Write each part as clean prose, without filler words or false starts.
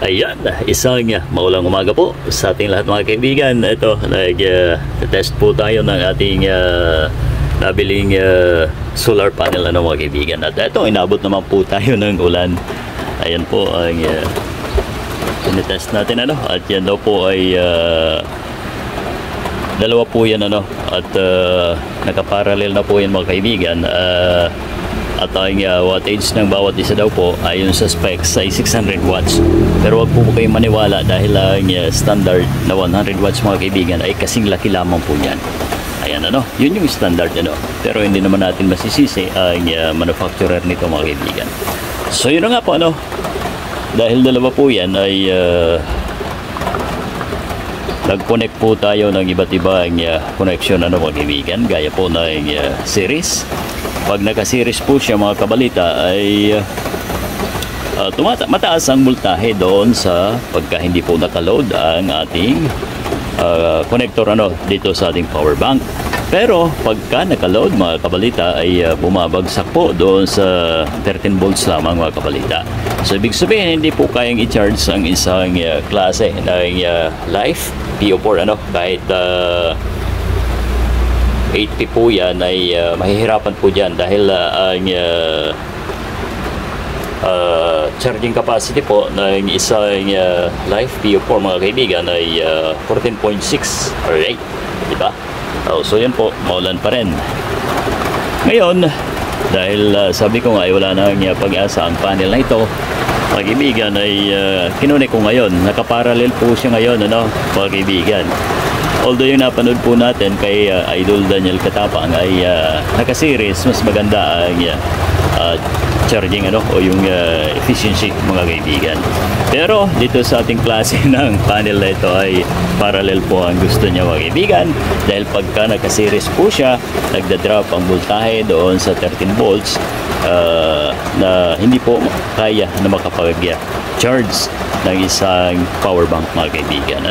Ayan, isang maulang umaga po sa ating lahat mga kaibigan. Ito, nag-test po tayo ng ating nabiling solar panel mga kaibigan. At ito, inabot naman po tayo ng ulan. Ayan po ang tinitest natin at yan daw po ay dalawa po yan at nakaparallel na po yan mga kaibigan. At ang wattage ng bawat isa daw po ayon sa specs ay 600 watts. Pero wag po kayong maniwala dahil ang standard na 100 watts mga kaibigan ay kasing laki lamang po yan. Ayan yun yung standard Pero hindi naman natin masisisi ang manufacturer nito mga kaibigan. So yun na nga po dahil dalawa po yan ay nag-connect po tayo ng iba't ibang connection mga kaibigan, gaya po ng series. Pag naka-series po siya mga kabalita ay mataas ang voltahe doon sa pagka hindi po nakaload ang ating connector dito sa ating power bank. Pero pagka nakaload mga kabalita ay bumabagsak po doon sa 13 volts lamang mga kabalita. So ibig sabihin hindi po kayang i-charge ang isang klase ng Life PO4 kahit 80 po yan ay mahihirapan po dyan dahil ang charging capacity po ng isang Life PO4 mga kaibigan ay 14.6. alright, diba? So yan po, maulan pa rin ngayon dahil sabi ko nga ay wala nang pag-asa ang panel na ito mga kaibigan ay kinunik ko ngayon, nakaparallel po siya ngayon mga kaibigan. Although yung napanood po natin kay Idol Daniel Katapang ay naka-series, mas maganda ang charging o yung efficiency mga kaibigan. Pero dito sa ating klase ng panel na ito ay parallel po ang gusto niya mga kaibigan. Dahil pagka naka-series po siya, nagda-drop ang voltahe doon sa 13 volts na hindi po kaya na makapag-charge ng isang power bank mga kaibigan.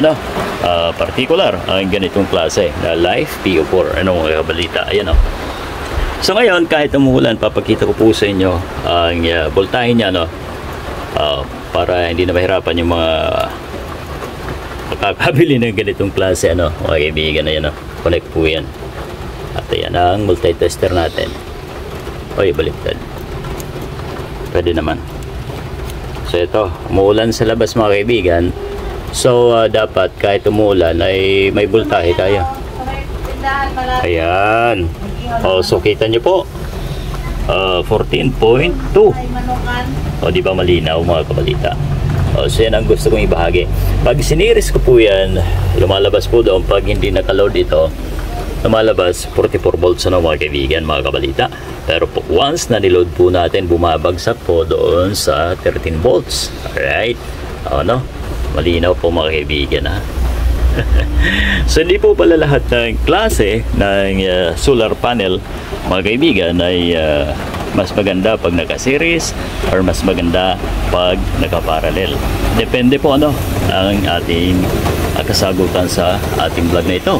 Particular ang ganitong klase na Life PO4 mga kabalita. Ayan So ngayon kahit umuulan, papakita ko po sa inyo ang voltahe niya para hindi na mahirapan yung mga makakabili ng ganitong klase mga kaibigan. Ayan connect po yan. At ayan ang multi-tester natin. Oy, baliktad. Pwede naman. So ito, umuulan sa labas mga kaibigan. So dapat kahit umuulan ay may voltahe tayo. Ayan. So kita nyo po 14.2. Di ba malinaw mga kabalita? So yan ang gusto kong ibahagi. Pag siniris ko po yan, lumalabas po doon pag hindi nakaload ito, lumalabas 44 volts mga kaibigan mga kabalita. Pero po, once na niload po natin, bumabagsak po doon sa 13 volts. Alright? Malinaw po mga kaibigan So hindi po pala lahat ng klase ng solar panel mga kaibigan ay mas maganda pag naka-series or mas maganda pag naka-parallel. Depende po ang ating kasagutan sa ating vlog na ito.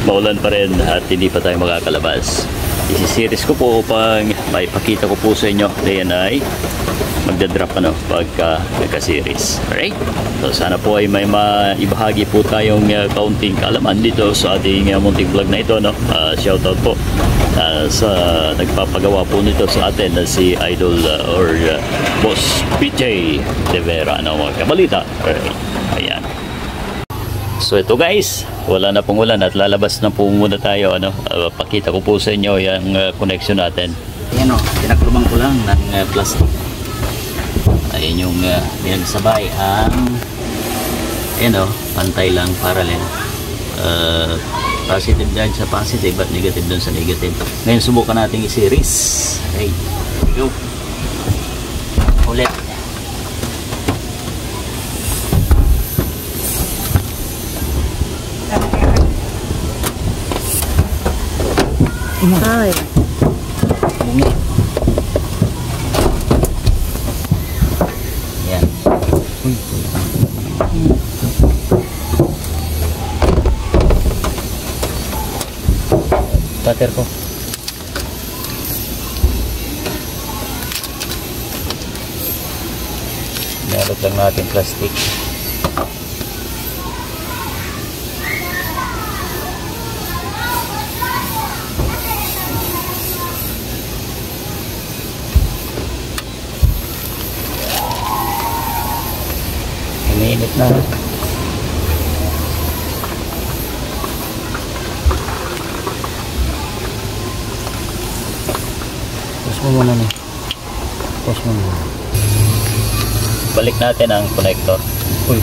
Maulan pa rin at hindi pa tayo makakalabas. Isi-series ko po upang maipakita ko po sa inyo na ay magdadrop pagka nagka-series. Alright? So sana po ay may maibahagi po tayong kaunting kaalaman dito sa ating munting vlog na ito. Shoutout po sa nagpapagawa po nito sa atin na si Idol or Boss PJ De Vera mga kabalita. Alright. Ayan. So ito guys, wala na pong ulan at lalabas na po muna tayo. Pakita ko po sa inyo yung connection natin. Ayan pinaklubang ko lang ng plastic. Ayan yung pinagsabay ang pantay lang, parallel. Positive dyan sa positive at negative dun sa negative. Ngayon subukan natin i-series. Okay, go. Ulit. Ay. Bungi. Yan. Cutter ko. Pinalot lang natin plastic. Iniinit na. Pause mo muna na. Pause mo muna. Balik natin ang connector. Uy,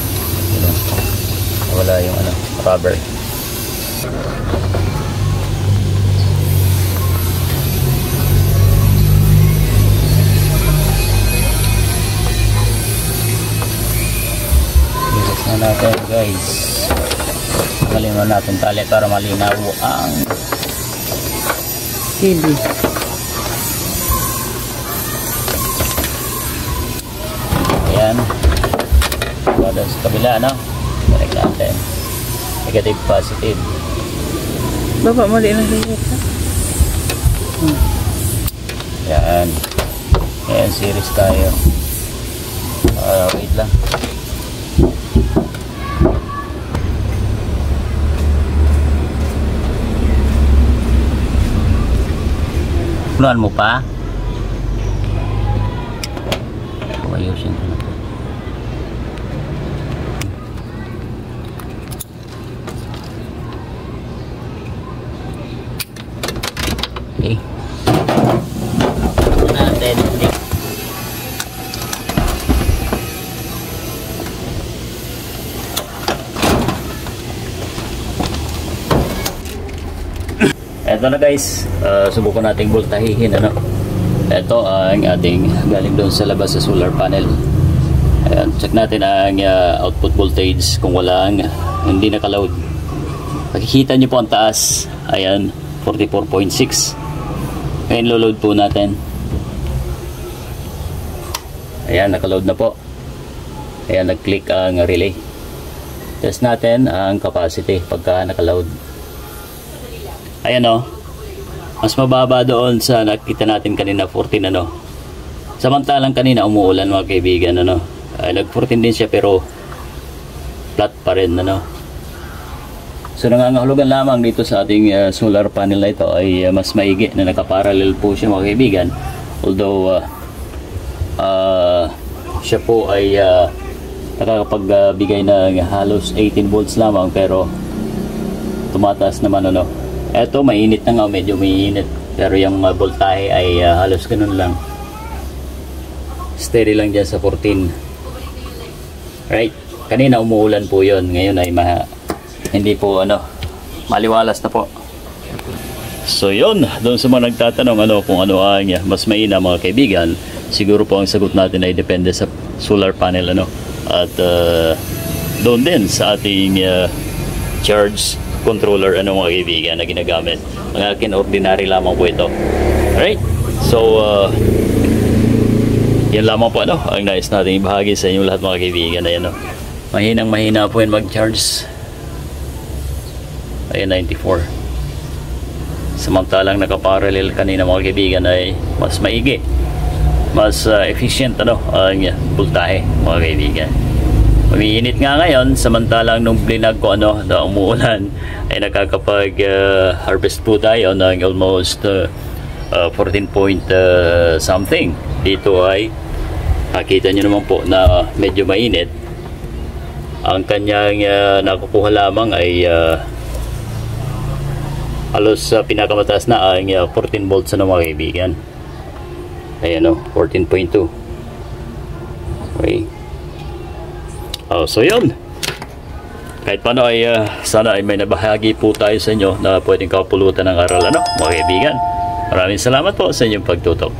wala yung rubber. Bilis na natin guys. Tanggalin natin tali para malinaw ang TV. Ayan. Pada sa kabila, no? Balik natin. Negative, positive. Baba mo din ang higit, ha? Ayan. Ayan, series tayo. Wait lang. Punuan mo pa? Ayusin ko na po. Okay. Natin. Eto na guys, subukan nating voltahihin ito ang ating galing doon sa labas sa solar panel. Ayan, check natin ang output voltage kung walang hindi naka-load. Makikita nyo po ang taas. Ayan, 44.6. Ngayon load po natin. Ayan, naka-load na po. Ayan, nag-click ang relay. Test natin ang capacity pagka naka-load. Ayan o. Mas mababa doon sa nakita natin kanina 14 Samantalang kanina umuulan mga kaibigan nag 14 din siya pero flat pa rin So nangangahulugan lamang dito sa ating solar panel na ito ay mas maigi na nakaparallel po siya mga kaibigan. Although siya po ay nakakapagbigay ng halos 18 volts lamang pero tumataas naman Eto mainit na nga, medyo mainit pero yung voltahe ay halos ganun lang, steady lang dyan sa 14. Right, kanina umuulan po yon, ngayon ay hindi po maliwalas na po. So yun, doon sa mga nagtatanong kung ano ang mas maina mga kaibigan, siguro po ang sagot natin ay depende sa solar panel at doon din sa ating charge controller mga kaibigan na ginagamit. Ang akin ordinary lamang po ito. Alright, so yan lamang po ang nais natin ibahagi sa inyo lahat mga kaibigan. Ayan mahinang mahina po yan mag-charge. Ayan 94. Samantalang nakaparallel kanina mga kaibigan ay mas maigi, mas efficient ang voltahe mga kaibigan. Umiinit nga ngayon, samantalang nung blinag ko na umuulan ay nakakapag harvest po tayo ng almost 14 point something. Dito ay nakita nyo naman po na medyo mainit. Ang kanyang nakukuha lamang ay halos pinakamataas na ay 14 volts mga kaibigan. Ayan 14.2. Okay. So yun, kahit paano ay sana ay may nabahagi po tayo sa inyo na pwedeng kapulutan ng aral mga kaibigan. Maraming salamat po sa inyong pagtutok.